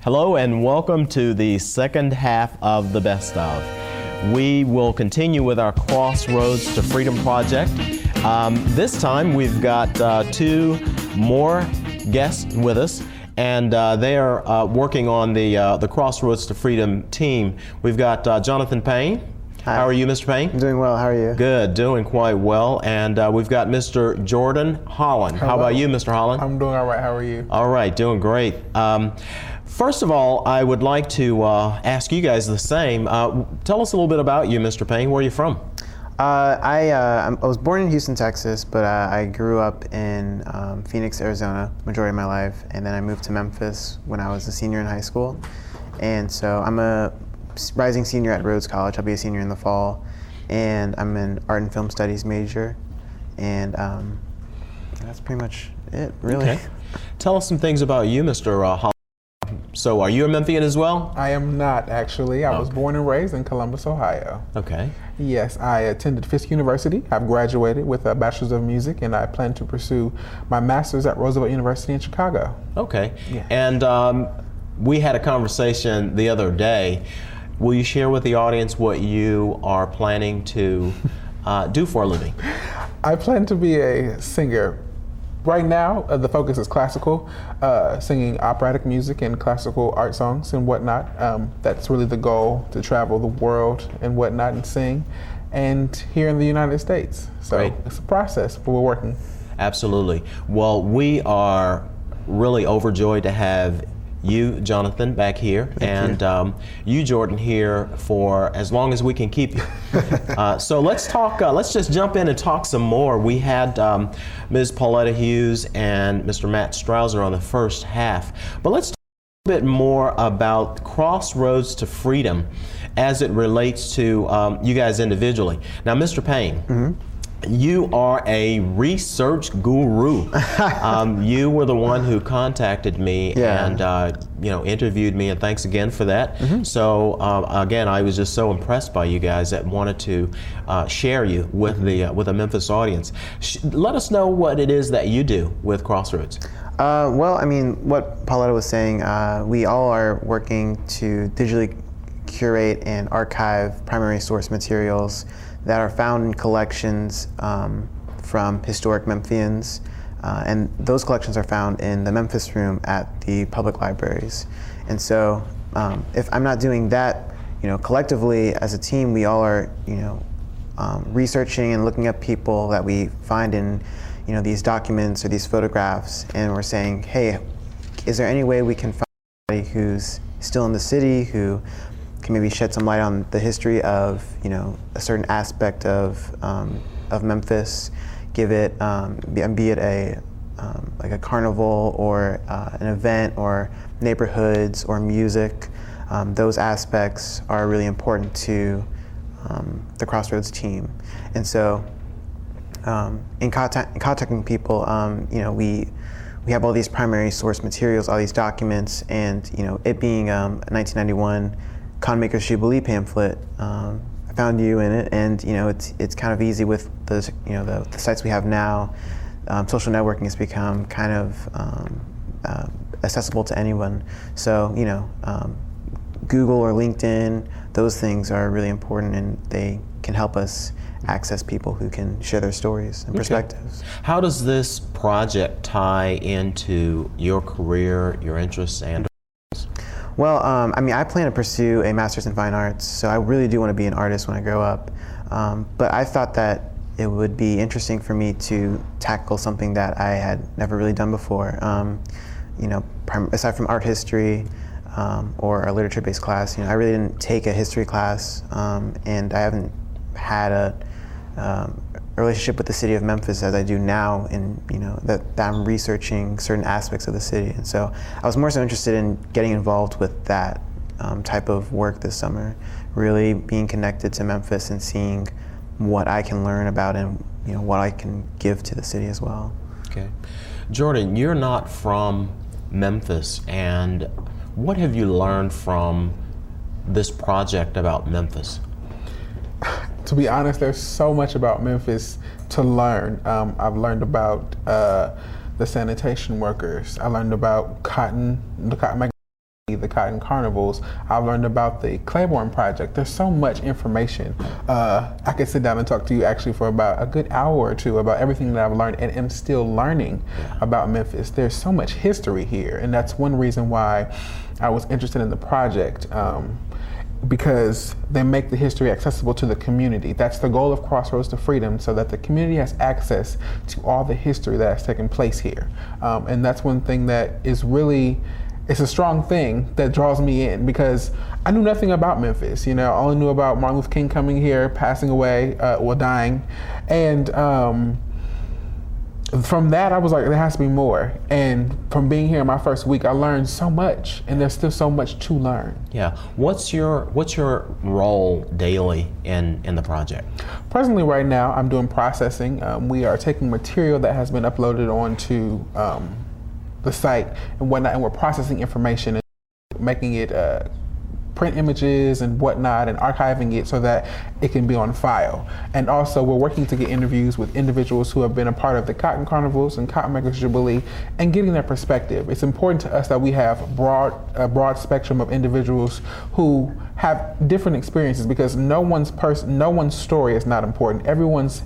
Hello and welcome to the second half of the Best Of. We will continue with our Crossroads to Freedom project. This time we've got two more guests with us, and they are working on the Crossroads to Freedom team. We've got Jonathan Payne. Hi. How are you, Mr. Payne? I'm doing well. How are you? Good, doing quite well. And we've got Mr. Jordan Holland. Hello. How about you, Mr. Holland? I'm doing all right. How are you? All right, doing great. First of all, I would like to ask you guys the same. Tell us a little bit about you, Mr. Payne. Where are you from? I was born in Houston, Texas, but I grew up in Phoenix, Arizona, majority of my life, and then I moved to Memphis when I was a senior in high school. And so I'm a rising senior at Rhodes College. I'll be a senior in the fall, and I'm an art and film studies major, and that's pretty much it, really. Okay. Tell us some things about you, Mr. Holland. So are you a Memphian as well? I am not, actually. I was born and raised in Columbus, Ohio. Okay. Yes, I attended Fisk University. I've graduated with a Bachelor's of Music, and I plan to pursue my Master's at Roosevelt University in Chicago. Okay. Yeah. And we had a conversation the other day. Will you share with the audience what you are planning to do for a living? I plan to be a singer. Right now, the focus is classical, singing operatic music and classical art songs and whatnot. That's really the goal, to travel the world and whatnot and sing, and here in the United States. So Great. It's a process, but we're working. Absolutely. Well, we are really overjoyed to have you, Jonathan, back here, and you, Jordan, here for as long as we can keep you. So let's talk. Let's just jump in and talk some more. We had Ms. Pauletta Hughes and Mr. Matt Strouser on the first half, but let's talk a bit more about Crossroads to Freedom as it relates to you guys individually. Now, Mr. Payne. You are a research guru. You were the one who contacted me and interviewed me, and thanks again for that. So again, I was just so impressed by you guys that wanted to share you with the Memphis audience. Let us know what it is that you do with Crossroads. Well, I mean, what Pauletta was saying, we all are working to digitally curate and archive primary source materials that are found in collections from historic Memphians, and those collections are found in the Memphis Room at the public libraries. And so, if I'm not doing that, collectively as a team, we all are, researching and looking up people that we find in, these documents or these photographs, and we're saying, hey, is there any way we can find somebody who's still in the city who can maybe shed some light on the history of a certain aspect of Memphis, give it be it a like a carnival or an event or neighborhoods or music. Those aspects are really important to the Crossroads team, and so in contacting people, we have all these primary source materials, all these documents, and it being a 1991 Conmakers Jubilee pamphlet, I found you in it, and it's kind of easy with the the sites we have now. Social networking has become kind of accessible to anyone. So Google or LinkedIn, those things are really important, and they can help us access people who can share their stories and perspectives. How does this project tie into your career, your interests, and Well, I mean, I plan to pursue a master's in fine arts, so I really do want to be an artist when I grow up. But I thought that it would be interesting for me to tackle something that I had never really done before. Aside from art history or a literature-based class, I really didn't take a history class, and I haven't had a relationship with the city of Memphis as I do now, in that I'm researching certain aspects of the city, and so I was more so interested in getting involved with that type of work this summer, really being connected to Memphis and seeing what I can learn about and what I can give to the city as well. Okay, Jordan, you're not from Memphis, and what have you learned from this project about Memphis? To be honest, there's so much about Memphis to learn. I've learned about the sanitation workers. I learned about the cotton the Cotton Carnivals. I've learned about the Claiborne Project. There's so much information. I could sit down and talk to you actually for about a good hour or two about everything that I've learned and am still learning about Memphis. There's so much history here, and that's one reason why I was interested in the project. Because they make the history accessible to the community. That's the goal of Crossroads to Freedom, so that the community has access to all the history that has taken place here. And that's one thing that is really, it's a strong thing that draws me in, because I knew nothing about Memphis. I only knew about Martin Luther King coming here, passing away, dying. And from that, I was like, there has to be more. And from being here in my first week, I learned so much, and there's still so much to learn. Yeah. What's your role daily in the project? Presently, right now, I'm doing processing. We are taking material that has been uploaded onto the site and whatnot, and we're processing information and making it print images and whatnot, and archiving it so that it can be on file. And also, we're working to get interviews with individuals who have been a part of the Cotton Carnivals and Cotton Makers Jubilee, and getting their perspective. It's important to us that we have a broad spectrum of individuals who have different experiences, because no one's story is not important. Everyone makes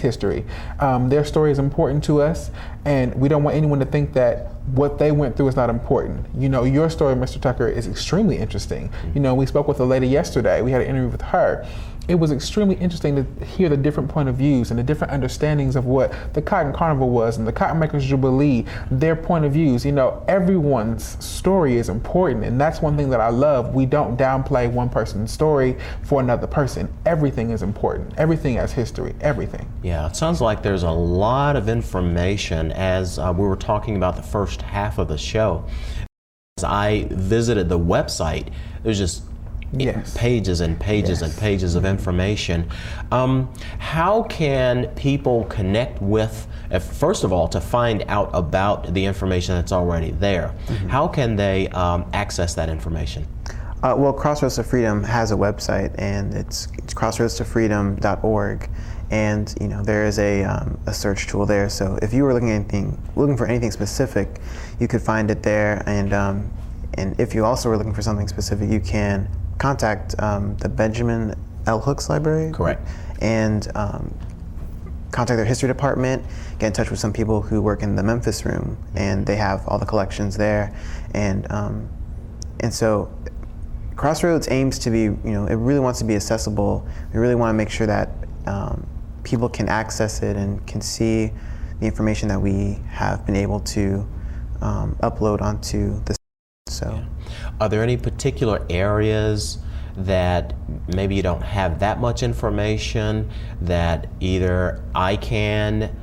history. Their story is important to us, and we don't want anyone to think that what they went through is not important. Your story, Mr. Tucker, is extremely interesting. We spoke with a lady yesterday. We had an interview with her. It was extremely interesting to hear the different point of views and the different understandings of what the Cotton Carnival was and the Cotton Makers Jubilee, their point of views. Everyone's story is important, and that's one thing that I love. We don't downplay one person's story for another person. Everything is important. Everything has history, everything. Yeah, it sounds like there's a lot of information. As we were talking about the first half of the show, as I visited the website, there's just pages and pages and pages of information. How can people connect with, first of all, to find out about the information that's already there? How can they access that information? Well, Crossroads to Freedom has a website, and it's crossroadstofreedom.org, and there is a search tool there. So if you were looking for anything specific, you could find it there. And if you also were looking for something specific, you can contact the Benjamin L. Hooks Library. Correct. And contact their history department, get in touch with some people who work in the Memphis room, and they have all the collections there. And so Crossroads aims to be, it really wants to be accessible. We really want to make sure that people can access it and can see the information that we have been able to upload onto the site. So. Yeah. Are there any particular areas that maybe you don't have that much information that either I can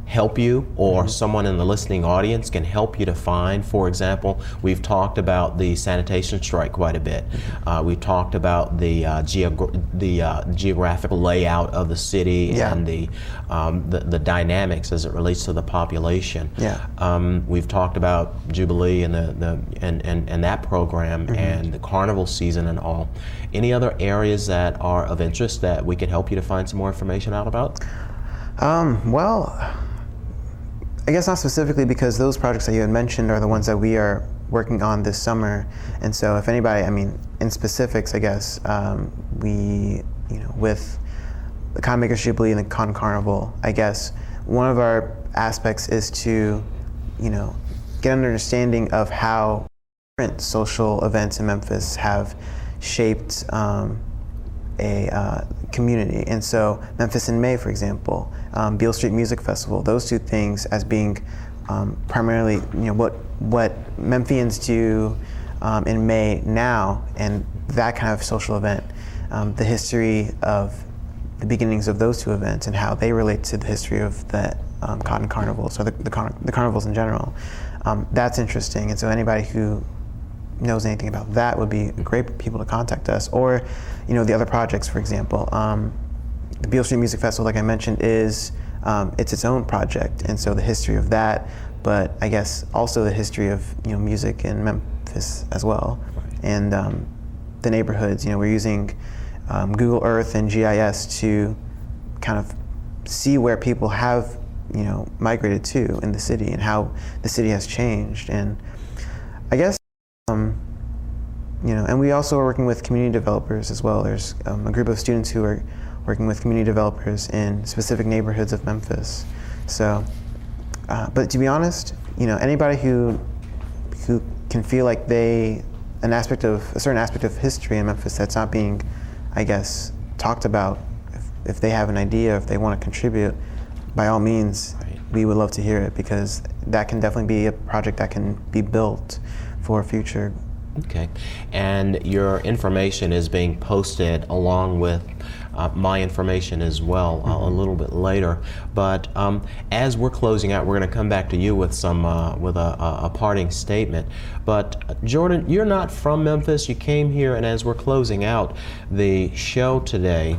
help you or someone in the listening audience can help you to find? For example, we've talked about the sanitation strike quite a bit. We've talked about the geographical layout of the city and the dynamics as it relates to the population. We've talked about Jubilee and and that program and the carnival season and all. Any other areas that are of interest that we could help you to find some more information out about? Well, I guess not specifically, because those projects that you had mentioned are the ones that we are working on this summer. And so if anybody, in specifics, I guess, with the Cotton Makers Jubilee and the Cotton Carnival, I guess, one of our aspects is to, get an understanding of how different social events in Memphis have shaped a community. And so Memphis in May, for example, Beale Street Music Festival, those two things as being primarily what Memphians do in May now, and that kind of social event, the history of the beginnings of those two events and how they relate to the history of the Cotton Carnivals, or the carnivals in general. That's interesting, and so anybody who knows anything about that would be great people to contact us. Or, the other projects, for example, the Beale Street Music Festival, like I mentioned, is it's its own project, and so the history of that, but I guess also the history of music in Memphis as well, and the neighborhoods. We're using Google Earth and GIS to kind of see where people have migrated to in the city and how the city has changed. And I guess And we also are working with community developers as well. There's a group of students who are working with community developers in specific neighborhoods of Memphis. So, but to be honest, anybody who can feel like a certain aspect of history in Memphis that's not being, I guess, talked about, if they have an idea, if they want to contribute, by all means, we would love to hear it, because that can definitely be a project that can be built for future. Okay, and your information is being posted along with my information as well a little bit later. But as we're closing out, we're going to come back to you with a parting statement. But Jordan, you're not from Memphis. You came here, and as we're closing out the show today,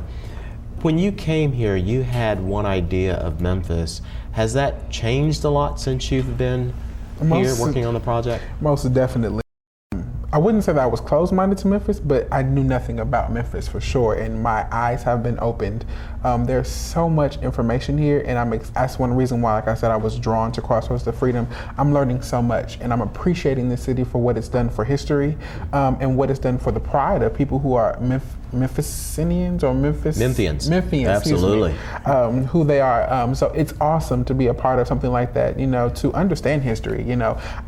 when you came here, you had one idea of Memphis. Has that changed a lot since you've been here working on the project? Most definitely. I wouldn't say that I was closed-minded to Memphis, but I knew nothing about Memphis for sure, and my eyes have been opened. There's so much information here, and that's one reason why, like I said, I was drawn to Crossroads to Freedom. I'm learning so much, and I'm appreciating the city for what it's done for history, and what it's done for the pride of people who are Memphisinians or Memphians, absolutely, who they are. So it's awesome to be a part of something like that. To understand history.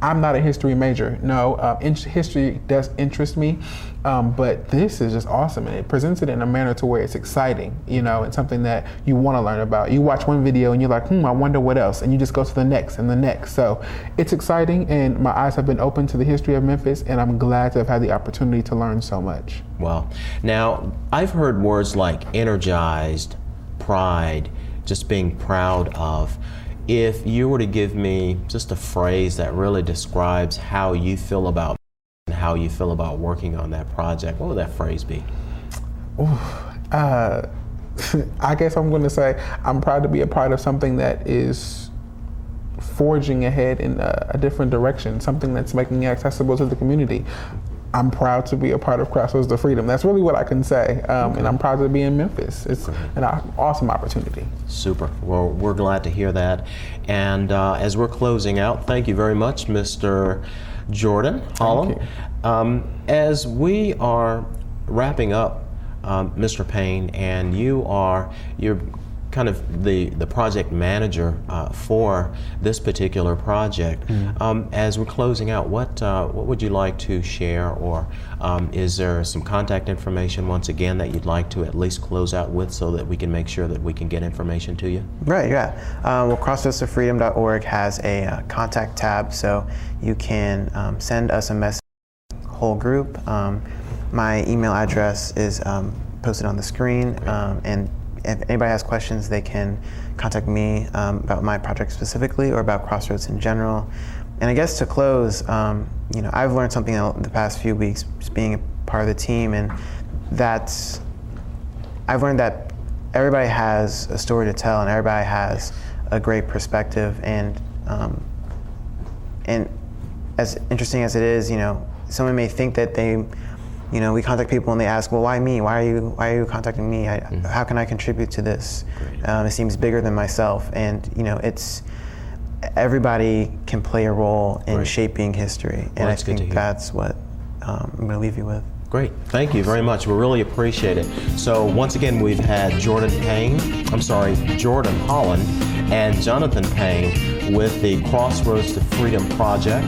I'm not a history major. No, history does interest me, but this is just awesome, and it presents it in a manner to where it's exciting. And something that you want to learn about. You watch one video and you're like, I wonder what else, and you just go to the next and the next. So it's exciting, and my eyes have been open to the history of Memphis, and I'm glad to have had the opportunity to learn so much. Well, now I've heard words like energized, pride, just being proud of. If you were to give me just a phrase that really describes how you feel about and how you feel about working on that project, what would that phrase be? I guess I'm going to say I'm proud to be a part of something that is forging ahead in a different direction, something that's making it accessible to the community. I'm proud to be a part of Crossroads to Freedom. That's really what I can say, and I'm proud to be in Memphis. It's an awesome opportunity. Super. Well, we're glad to hear that. And as we're closing out, thank you very much, Mr. Jordan Holland. As we are wrapping up, Mr. Payne, and you're kind of the project manager for this particular project. As we're closing out, what would you like to share, or is there some contact information once again that you'd like to at least close out with, so that we can make sure that we can get information to you? Right, yeah. Well, crossroadstofreedom.org has a contact tab, so you can send us a message, whole group. My email address is posted on the screen, and if anybody has questions, they can contact me about my project specifically, or about Crossroads in general. And I guess to close, I've learned something in the past few weeks, just being a part of the team, and I've learned that everybody has a story to tell, and everybody has a great perspective. And as interesting as it is, someone may think that we contact people and they ask, well, why me? Why are you contacting me? How can I contribute to this? It seems bigger than myself, and it's everybody can play a role in shaping history, and I think that's what I'm going to leave you with. Great, thank you very much. We really appreciate it. So once again, we've had Jordan Holland and Jonathan Payne with the Crossroads to Freedom project.